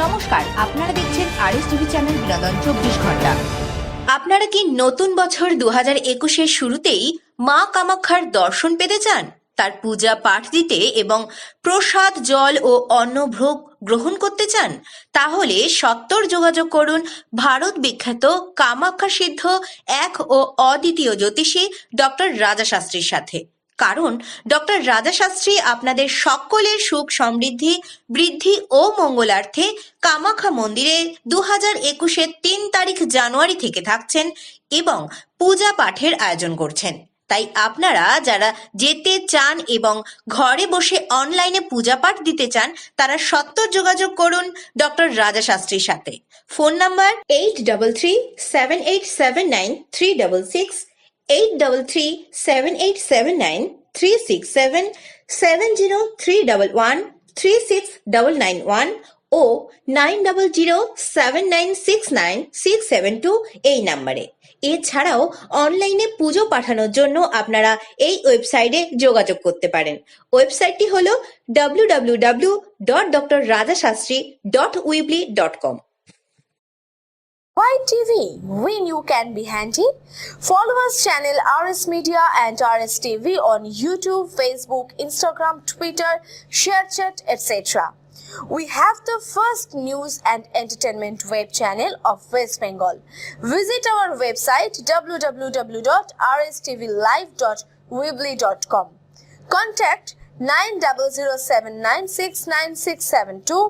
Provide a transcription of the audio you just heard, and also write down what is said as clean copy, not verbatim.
নমস্কার, আপনারা দেখছেন আরএস টিভি চ্যানেল বিনোদন 24 ঘন্টা। আপনারা কি নতুন বছর 2021-এর শুরুতেই মা কামাখ্যার দর্শন পেতে চান, তার পূজা পাঠ দিতে এবং প্রসাদ, জল ও অন্নভোগ গ্রহণ করতে চান? তাহলে সত্বর যোগাযোগ করুন ভারত বিখ্যাত কামাখ্যা সিদ্ধ এক ও অদ্বিতীয় জ্যোতিষী ডক্টর রাজা শাস্ত্রীর সাথে। কারণ ডক্টর রাজা শাস্ত্রী আপনাদের সকলের সুখ সমৃদ্ধি বৃদ্ধি ও মঙ্গলার্থে কামাখ্যা মন্দিরে 2021-এর 3 তারিখ জানুয়ারি থেকে থাকছেন এবং পূজা পাঠের আয়োজন করছেন। তাই আপনারা যারা যেতে চান এবং ঘরে বসে অনলাইনে পূজা পাঠ দিতে চান, তারা সত্বর যোগাযোগ করুন ডক্টর রাজা শাস্ত্রীর সাথে। ফোন নাম্বার 8337879366, 8337879367, 7031136991 ও 9007969672 এই নাম্বারে। এছাড়াও অনলাইনে পুজো পাঠানোর জন্য আপনারা এই ওয়েবসাইটে যোগাযোগ করতে পারেন। ওয়েবসাইটটি হলো www.drrajashastri.weebly.com। Why TV? We knew can be handy. Follow us channel RS Media and RS TV on YouTube, Facebook, Instagram, Twitter, ShareChat, etc. We have the first news and entertainment web channel of West Bengal. Visit our website www.rstvlive.weebly.com. Contact 9007969672